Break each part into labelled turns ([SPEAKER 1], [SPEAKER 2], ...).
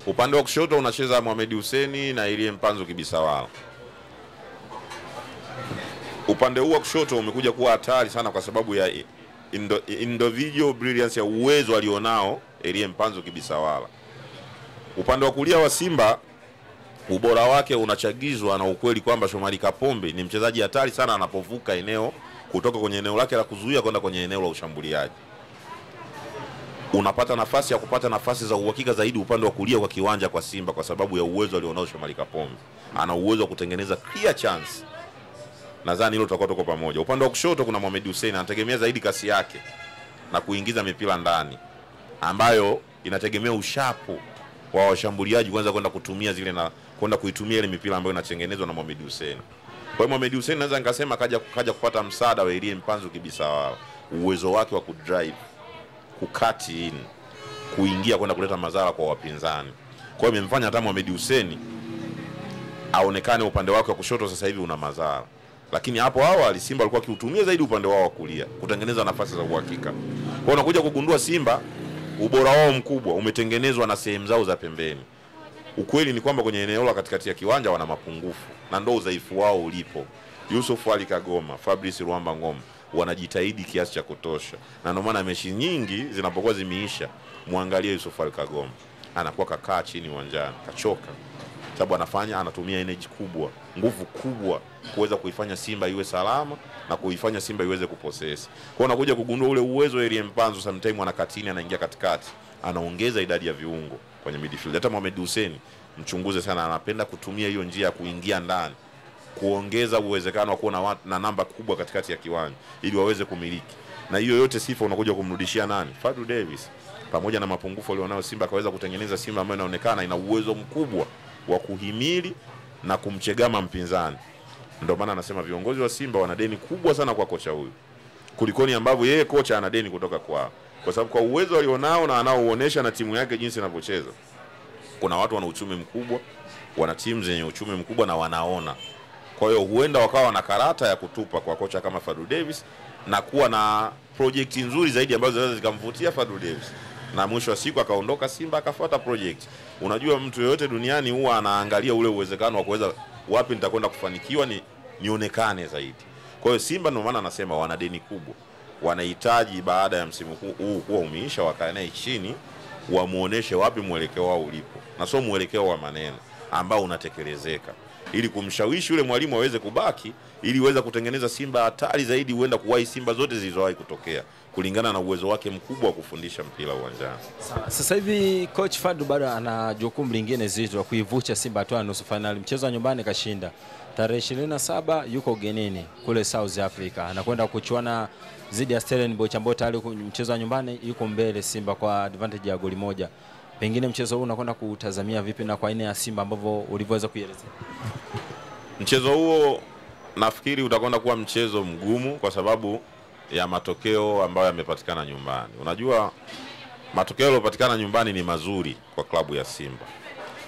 [SPEAKER 1] Upande wa kushoto unacheza Mohamed Hussein na Elie Mpanzu Kibisawala. Upande huu wa kushoto umekuja kuwa hatari sana kwa sababu ya individual brilliance ya uwezo alionao Elie Mpanzu Kibisawala. Upande wa kulia wa Simba ubora wake unachagizwa na ukweli kwamba Shomari Kapombe ni mchezaji hatari sana anapovuka eneo kutoka kwenye eneo lake la kuzuia kwenda kwenye eneo la ushambuliaji. Unapata nafasi ya kupata nafasi za uhakika zaidi upande wa kulia kwa kiwanja kwa Simba kwa sababu ya uwezo alionao Shomari Kapombe. Ana uwezo wa kutengeneza clear chance. Nadhani hilo tutakuwa tuko pamoja. Upande wa kushoto kuna Mohamed Hussein, anategemea zaidi kasi yake na kuingiza mipira ndani ambayo inategemea ushapu wa washambuliaji kwanza kwenda kutumia zile na kwenda kuitumia ile mipira ambayo inatengenezwa na Mohamed Hussein. Kwa hiyo Mohamed Hussein naweza nikasema kaja kupata msaada wa Elie Mpanzu Kibisawala. Uwezo wake wa kudrive, kukati in, kuingia kwenda kuleta madhara kwa wapinzani. Kwa hiyo imemfanya hata Mohamed Hussein aonekane upande wake wa kushoto sasa hivi una madhara. Lakini hapo awali Simba walikuwa kiutumia zaidi upande wao wa kulia kutengeneza nafasi za uhakika. Kwa hiyo unakuja kugundua Simba ubora wao mkubwa umetengenezwa na sehemu zao za pembeni. Ukweli ni kwamba kwenye eneo la katikati ya kiwanja wana mapungufu na ndio udhaifu wao ulipo. Yusuf Ali Kagoma, Fabrice Ruamba Ngoma wanajitahidi kiasi cha kutosha. Na ndio maana mechi nyingi zinapokuwa zimeisha, muangalie Yusuf Ali Kagoma anakuwa kakaa chini uwanjani, kachoka. Sababu anatumia energy kubwa, nguvu kubwa kuweza kuifanya Simba iwe salama na kuifanya Simba iweze kupossess. Kwa hiyo unakuja kugundua ule uwezo wa Elie Mpanzu sometimes anakatini anaingia katikati, anaongeza idadi ya viungo kwenye midfield. Hata Mohamed Hussein mchunguze sana, anapenda kutumia hiyo njia ya kuingia ndani, kuongeza uwezekano wa kuwa na namba kubwa katikati ya kiwanja ili waweze kumiliki. Na hiyo yote sifa unakuja kumrudishia nani? Fadlu Davis. Pamoja na mapungufu alionao Simba akaweza kutengeneza Simba ambayo inaonekana ina uwezo mkubwa wa kuhimili na kumchegama mpinzani. Ndio maana anasema viongozi wa Simba wana deni kubwa sana kwa kocha huyu. Kulikoni ambavyo yeye kocha ana deni kutoka kwao. Kwa sababu kwa uwezo alionao na anaouonesha na timu yake jinsi inavyocheza. Kuna watu wana uchumi mkubwa, wana timu zenye uchumi mkubwa na wanaona. Kwa hiyo huenda wakawa na karata ya kutupa kwa kocha kama Fadlu Davis na kuwa na project nzuri zaidi ambazo zinaweza zikamvutia Fadlu Davis. Na mwisho wa siku akaondoka Simba akafuata project. Unajua mtu yeyote duniani huwa anaangalia ule uwezekano wa kuweza wapi nitakwenda kufanikiwa nionekane zaidi. Kwa hiyo Simba ndio maana anasema wana deni kubwa. Wanahitaji baada ya msimu huu kuwa umeisha wakae naye chini wamuoneshe wapi mwelekeo wao ulipo. Na sio mwelekeo wa maneno ambao unatekelezeka. Ili kumshawishi yule mwalimu aweze kubaki ili uweze kutengeneza Simba hatari zaidi huenda kuwahi Simba zote zilizowahi kutokea kulingana na uwezo wake mkubwa wa kufundisha mpira uwanjani.
[SPEAKER 2] Sasa hivi coach Fadlu bado ana jukumu lingine zito la kuivucha Simba hatua nusu finali. Mchezo wa nyumbani kashinda. Tarehe 27 yuko ugenini kule South Africa. Anakwenda kuchuana dhidi ya Stellenbosch ambao tayari mchezo wa nyumbani yuko mbele Simba kwa advantage ya goli moja. Pengine mchezo huu unakwenda kutazamia vipi na kwa aina ya Simba ambavyo ulivyoweza kuielezea?
[SPEAKER 1] Mchezo huo nafikiri utakwenda kuwa mchezo mgumu kwa sababu ya matokeo ambayo yamepatikana nyumbani. Unajua matokeo yaliyopatikana nyumbani ni mazuri kwa klabu ya Simba.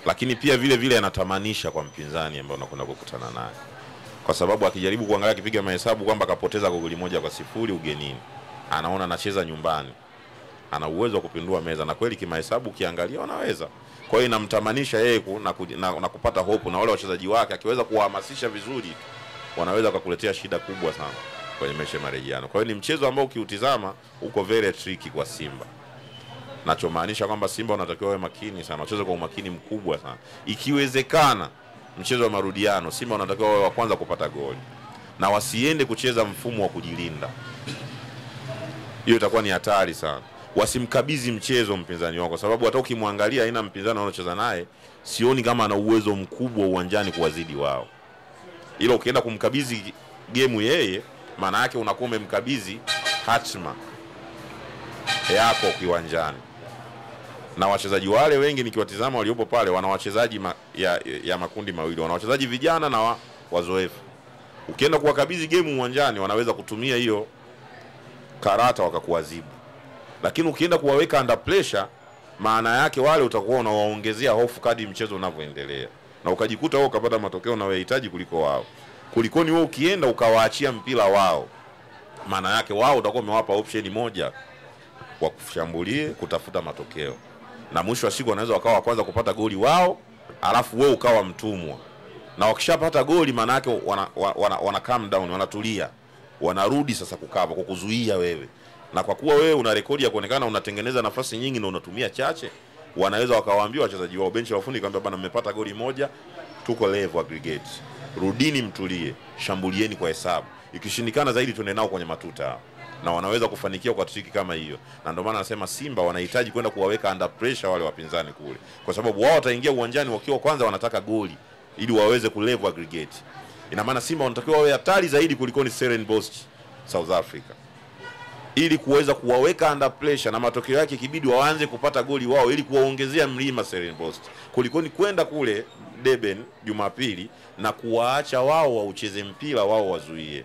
[SPEAKER 1] Lakini pia vile vile yanatamanisha kwa mpinzani ambaye unakwenda kukutana naye. Kwa sababu akijaribu kuangalia akipiga mahesabu kwamba kapoteza goli 1-0 ugenini, anaona anacheza nyumbani, ana uwezo wa kupindua meza na kweli kimahesabu ukiangalia wanaweza. Kwa hiyo inamtamanisha yeye na kupata hope na wale wachezaji wake akiweza kuwahamasisha vizuri wanaweza kukuletea shida kubwa sana kwenye mechi ya marejeano. Kwa hiyo ni mchezo ambao ukiutizama uko very tricky kwa Simba. Nachomaanisha kwamba Simba wanatakiwa wawe makini sana, wacheze kwa umakini mkubwa sana. Ikiwezekana mchezo wa marudiano Simba wanatakiwa wawe wa kwanza kupata goli na wasiende kucheza mfumo wa kujilinda. Hiyo itakuwa ni hatari sana. Wasimkabidhi mchezo mpinzani wao kwa sababu hata ukimwangalia aina mpinzani wanaocheza naye sioni kama ana uwezo mkubwa uwanjani kuwazidi wao. Ila ukienda kumkabidhi game yeye maana yake unakuwa umemkabidhi hatima yako kiwanjani. Na wachezaji wale wengi nikiwatizama waliopo pale wana wachezaji ya makundi mawili. Wana wachezaji vijana na wazoefu. Ukienda kuwakabidhi game uwanjani wanaweza kutumia hiyo karata wakakuadhibu. Lakini ukienda kuwaweka under pressure maana yake wale utakuwa unawaongezea hofu kadri mchezo unavyoendelea. Na ukajikuta wao ukapata matokeo unayohitaji kuliko wao. Kulikoni wewe ukienda ukawaachia mpira wao. Maana yake wao utakuwa umewapa option moja wa kushambulie kutafuta matokeo. na mwisho wa siku wanaweza wakawa wa kwanza kupata goli wao, alafu wewe ukawa mtumwa. Na wakishapata goli maana yake wana calm down, wanatulia, wanarudi sasa kukava kukuzuia wewe. Na kwa kuwa wewe una rekodi ya kuonekana unatengeneza nafasi nyingi na unatumia chache, wanaweza wakawaambia wachezaji wao, benchi la ufundi kwamba bana, mmepata goli moja, tuko level aggregate, rudini mtulie, shambulieni kwa hesabu, ikishindikana zaidi tuende nao kwenye matuta. Na wanaweza kufanikiwa kwa triki kama hiyo. Na ndio maana nasema Simba wanahitaji kwenda kuwaweka under pressure wale wapinzani kule, kwa sababu wao wataingia uwanjani wakiwa kwanza wanataka goli ili waweze kulevel aggregate. Ina maana Simba wanatakiwa wawe hatari zaidi kuliko ni Stellenbosch South Africa, ili kuweza kuwaweka under pressure, na matokeo yake kibidi waanze kupata goli wao ili kuwaongezea mlima Stellenbosch, kuliko ni kwenda kule Durban Jumapili na kuwaacha wao waucheze mpira wao wazuie.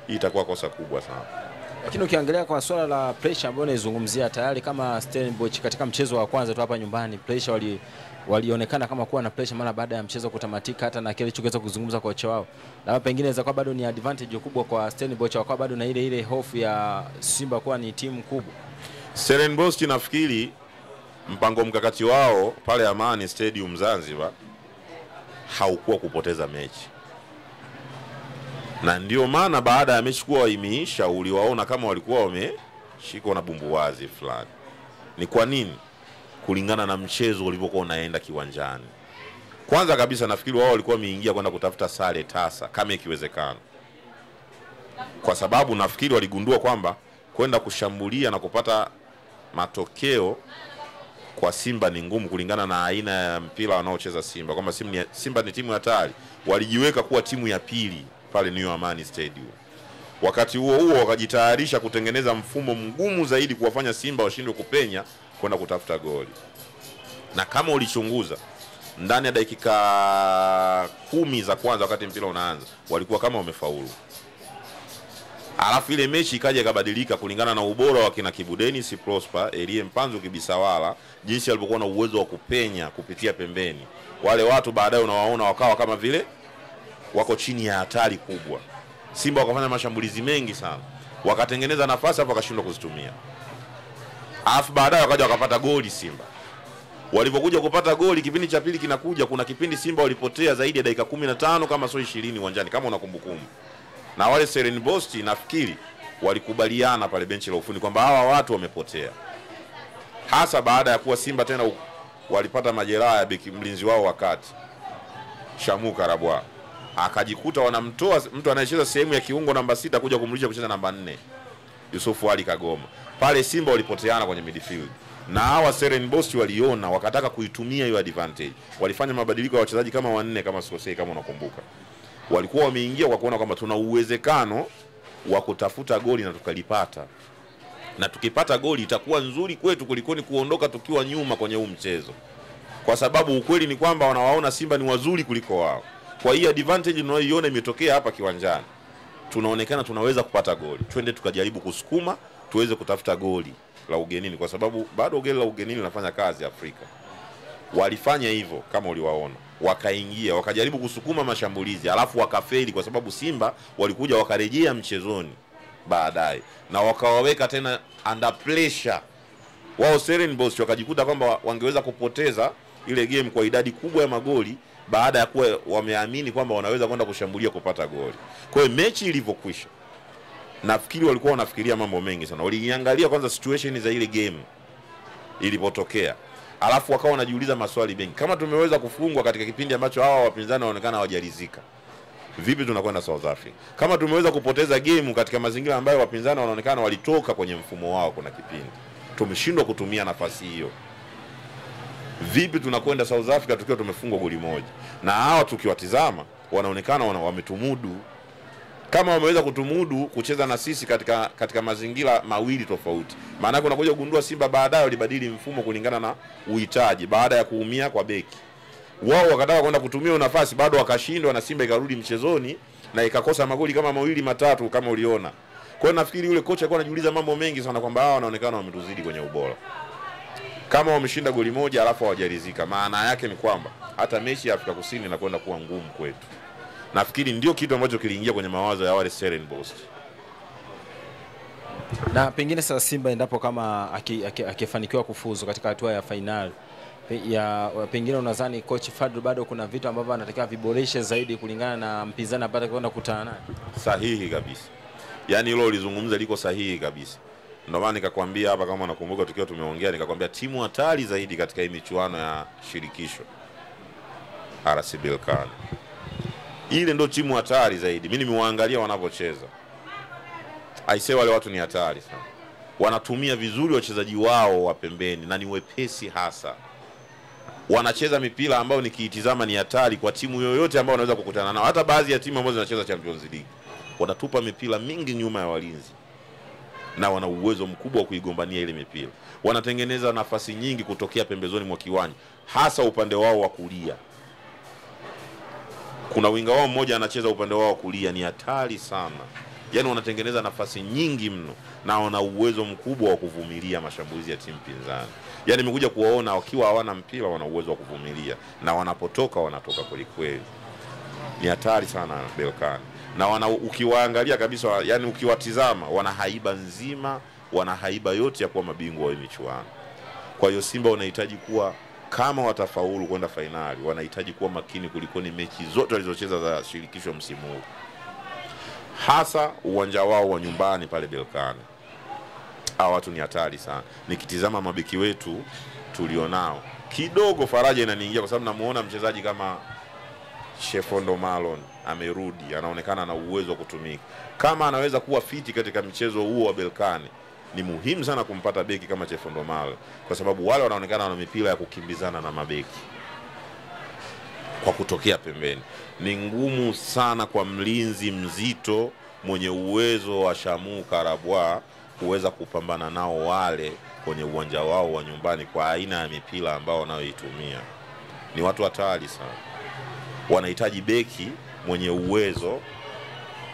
[SPEAKER 1] Hii itakuwa kosa kubwa sana.
[SPEAKER 2] Lakini ukiangalia kwa swala la pressure ambayo naizungumzia, tayari kama Stellenbosch katika mchezo wa kwanza tu hapa nyumbani, pressure walionekana kama kuwa na pressure mara baada ya mchezo kutamatika, hata na kile chukeza kuzungumza kwa kocha wao. Na pengine inaweza kuwa bado ni advantage kubwa kwa Stellenbosch, wakawa bado na ile hofu ya Simba kuwa ni timu kubwa.
[SPEAKER 1] Stellenbosch nafikiri mpango mkakati wao pale Amani Stadium Zanzibar haukuwa kupoteza mechi. Na ndio maana baada ya mechi kuwa imeisha uliwaona kama walikuwa wameshikwa na bumbuwazi fulani. Ni kwa nini? Kulingana na mchezo ulivyokuwa unaenda kiwanjani. Kwanza kabisa nafikiri wao walikuwa wameingia kwenda kutafuta sare tasa kama ikiwezekana. Kwa sababu nafikiri waligundua kwamba kwenda kushambulia na kupata matokeo kwa Simba ni ngumu kulingana na aina ya mpira wanaocheza Simba. Kwamba Simba ni timu hatari. Walijiweka kuwa timu ya pili pale New Amani Stadium. Wakati huo huo wakajitayarisha kutengeneza mfumo mgumu zaidi kuwafanya Simba washindwe kupenya kwenda kutafuta goli. Na kama ulichunguza ndani ya dakika 10 za kwanza wakati mpira unaanza, walikuwa kama wamefaulu. Alafu ile mechi ikaja ikabadilika kulingana na ubora wa kina Kibudeni, Si Prosper, Elie Mpanzu, Kibisawala, jinsi alipokuwa na uwezo wa kupenya kupitia pembeni. Wale watu baadaye unawaona wakawa kama vile wako chini ya hatari kubwa. Simba wakafanya mashambulizi mengi sana, wakatengeneza nafasi hapo wakashindwa kuzitumia. Alafu baadaye wakaja wakapata goli Simba. Walipokuja kupata goli, kipindi cha pili kinakuja, kuna kipindi Simba walipotea zaidi ya dakika 15 kama sio 20 uwanjani kama unakumbukumbu. Na wale Stellenbosch nafikiri walikubaliana pale benchi la ufundi kwamba hawa watu wamepotea. Hasa baada ya kuwa Simba tena walipata majeraha ya beki mlinzi wao wakati Shamu Karabwa. Akajikuta wanamtoa mtu anayecheza sehemu ya kiungo namba 6 kuja kumrudisha kucheza namba 4, Yusufu Ali Kagoma. Pale Simba walipoteana kwenye midfield. Na hawa Stellenbosch waliona wakataka kuitumia hiyo advantage. Walifanya mabadiliko ya wachezaji kama 4 kama sikosei kama unakumbuka. Walikuwa wameingia kwa kuona kwamba tuna uwezekano wa kutafuta goli na tukalipata. Na tukipata goli itakuwa nzuri kwetu kulikoni kuondoka tukiwa nyuma kwenye huu mchezo. Kwa sababu ukweli ni kwamba wanawaona Simba ni wazuri kuliko wao. Kwa hiyo advantage tunayoiona imetokea hapa kiwanjani. Tunaonekana tunaweza kupata goli. Twende tukajaribu kusukuma tuweze kutafuta goli la ugenini, kwa sababu bado goli la ugenini linafanya kazi Afrika. Walifanya hivyo kama uliwaona. Wakaingia, wakajaribu kusukuma mashambulizi, alafu wakafeli kwa sababu Simba walikuja wakarejea mchezoni baadaye na wakawaweka tena under pressure. Wao Stellenbosch wakajikuta kwamba wangeweza kupoteza ile game kwa idadi kubwa ya magoli baada ya kuwa wameamini kwamba wanaweza kwenda kushambulia kupata goli. Kwa hiyo mechi ilivyokwisha, nafikiri walikuwa wanafikiria mambo mengi sana. Waliangalia kwanza situation za ile game ilipotokea. Alafu wakawa wanajiuliza maswali mengi. Kama tumeweza kufungwa katika kipindi ambacho hawa wapinzani wanaonekana hawajaridhika, vipi tunakwenda South Africa? Kama tumeweza kupoteza game katika mazingira ambayo wapinzani wanaonekana walitoka kwenye mfumo wao kuna kipindi, tumeshindwa kutumia nafasi hiyo, vipi tunakwenda South Africa tukiwa tumefungwa goli moja? Na hawa tukiwatizama wanaonekana wametumudu. Kama wameweza kutumudu kucheza na sisi katika mazingira mawili tofauti, maana unakuja kugundua Simba baadaye walibadili mfumo kulingana na uhitaji baada ya kuumia kwa beki. Wao wakataka kwenda kutumia nafasi, bado wakashindwa, na Simba ikarudi mchezoni na ikakosa magoli kama mawili matatu kama uliona. Kwa hiyo nafikiri yule kocha alikuwa anajiuliza mambo mengi sana kwamba hawa wanaonekana wametuzidi kwenye ubora. Kama wameshinda goli moja alafu hawajaridhika, maana yake ni kwamba hata mechi ya Afrika Kusini inakwenda kuwa ngumu kwetu. Nafikiri ndio kitu ambacho kiliingia kwenye mawazo ya wale Stellenbosch.
[SPEAKER 2] Na pengine sasa Simba endapo kama akifanikiwa kufuzu katika hatua ya fainali pengine unadhani coach Fadlu bado kuna vitu ambavyo anatakiwa viboreshe zaidi kulingana na mpinzani apata kwenda kukutana naye?
[SPEAKER 1] Sahihi kabisa. Yaani hilo ulizungumza liko sahihi kabisa. Ndio maana nikakwambia hapa, kama nakumbuka tukiwa tumeongea, nikakwambia timu hatari zaidi katika hii michuano ya shirikisho RS Berkane. Ile ndio timu hatari zaidi. Mimi nimewaangalia wanapocheza. Aisee, wale watu ni hatari sana. Wanatumia vizuri wachezaji wao wa pembeni na ni wepesi hasa. Wanacheza mipira ambayo nikiitizama ni hatari kwa timu yoyote ambayo wanaweza kukutana nao. Hata baadhi ya timu ambazo zinacheza Champions League wanatupa mipira mingi nyuma ya walinzi, na wana uwezo mkubwa wa kuigombania ile mipira. Wanatengeneza nafasi nyingi kutokea pembezoni mwa kiwanja, hasa upande wao wa kulia. Kuna winga wao mmoja anacheza upande wao wa kulia, ni hatari sana. Yaani wanatengeneza nafasi nyingi mno na wana uwezo mkubwa wa kuvumilia mashambulizi ya timu pinzani. Yaani nimekuja kuwaona wakiwa hawana mpira wana uwezo wa kuvumilia, na wanapotoka wanatoka kweli kweli. Ni hatari sana Berkane. Na ukiwaangalia kabisa, yani ukiwatizama wana haiba nzima, wana haiba yote ya kuwa mabingwa wa michuano. Kwa hiyo Simba wanahitaji kuwa, kama watafaulu kwenda fainali, wanahitaji kuwa makini kuliko ni mechi zote walizocheza za shirikisho msimu huu. Hasa uwanja wao wa nyumbani pale Berkane. Hao watu ni hatari sana. Nikitizama mabeki wetu tulionao, kidogo faraja inaniingia kwa sababu namuona mchezaji kama Chefondo Malon amerudi, anaonekana na uwezo wa kutumika. Kama anaweza kuwa fiti katika mchezo huo wa Berkane, ni muhimu sana kumpata beki kama Chefondo Malon, kwa sababu wale wanaonekana wana mipira ya kukimbizana na mabeki kwa kutokea pembeni. Ni ngumu sana kwa mlinzi mzito mwenye uwezo wa Shamu Karabwa kuweza kupambana nao wale kwenye uwanja wao wa nyumbani kwa aina ya mipira ambao wanayoitumia. Ni watu hatari sana. Wanahitaji beki mwenye uwezo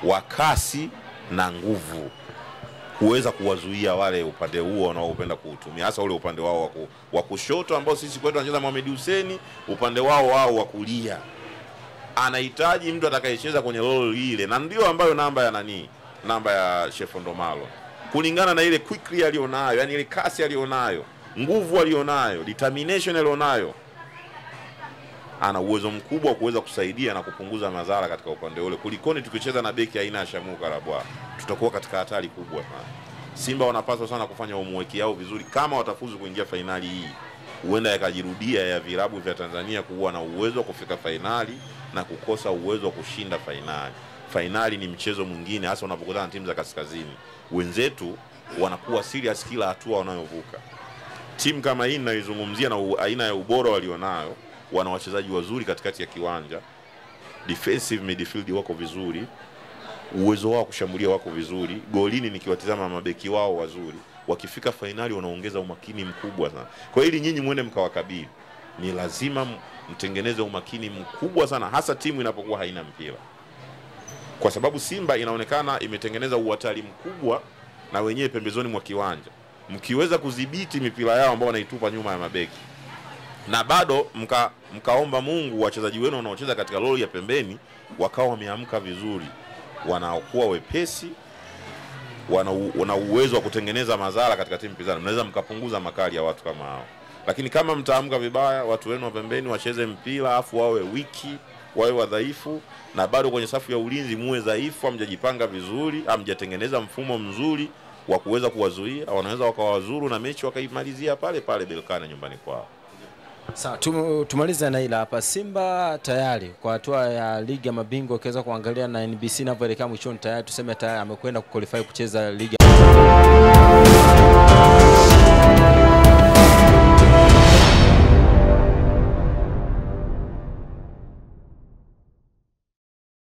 [SPEAKER 1] wa kasi na nguvu kuweza kuwazuia wale upande huo wanaopenda kuutumia, hasa ule upande wao wa kushoto ambao sisi kwetu anacheza Mohamed Hussein, upande wao wa kulia. Anahitaji mtu atakayecheza kwenye role ile, na ndio ambayo namba ya Chefondo Malon, kulingana na ile quickly alionayo, yani ile kasi alionayo, nguvu alionayo, determination alionayo. Ana uwezo mkubwa wa kuweza kusaidia na kupunguza madhara katika upande ule. Kulikoni tukicheza na beki aina ya Shamu Karabwa, tutakuwa katika hatari kubwa sana. Simba wanapaswa sana kufanya umweki yao vizuri kama watafuzu kuingia fainali hii. Huenda yakajirudia ya vilabu vya Tanzania kuwa na uwezo wa kufika fainali na kukosa uwezo wa kushinda fainali. Fainali ni mchezo mwingine, hasa unapokutana na timu za kaskazini. Wenzetu wanakuwa serious kila hatua wanayovuka. Timu kama hii ninaizungumzia na aina ya ubora walionayo, wana wachezaji wazuri katikati ya kiwanja, defensive midfield wako vizuri, uwezo wao kushambulia wako vizuri, golini nikiwatizama mabeki wao wazuri. Wakifika fainali wanaongeza umakini mkubwa sana. Kwa hiyo ili nyinyi muende mkawakabili, ni lazima mtengeneze umakini mkubwa sana, hasa timu inapokuwa haina mpira. Kwa sababu Simba inaonekana imetengeneza uhatari mkubwa na wenyewe pembezoni mwa kiwanja. Mkiweza kudhibiti mipira yao ambao wanaitupa nyuma ya mabeki, na bado mkaomba Mungu wachezaji wenu wanaocheza katika roli ya pembeni wakao wameamka vizuri, wanaokuwa wepesi, wana uwezo wa kutengeneza madhara katika timu pinzani, mnaweza mkapunguza makali ya watu kama hao. Lakini kama mtaamka vibaya, watu wenu wa pembeni wacheze mpira afu wawe wiki, wawe wadhaifu, na bado kwenye safu ya ulinzi muwe dhaifu, hamjajipanga vizuri, hamjatengeneza mfumo mzuri wa kuweza kuwazuia, wanaweza wakawazuru na mechi wakaimalizia pale pale Berkane nyumbani kwao.
[SPEAKER 2] Sawa, tumaliza na ila hapa. Simba tayari kwa hatua ya ligi ya mabingwa, ukiweza kuangalia na NBC inavyoelekea mwishoni, tayari tuseme tayari amekwenda kuqualify kucheza ligi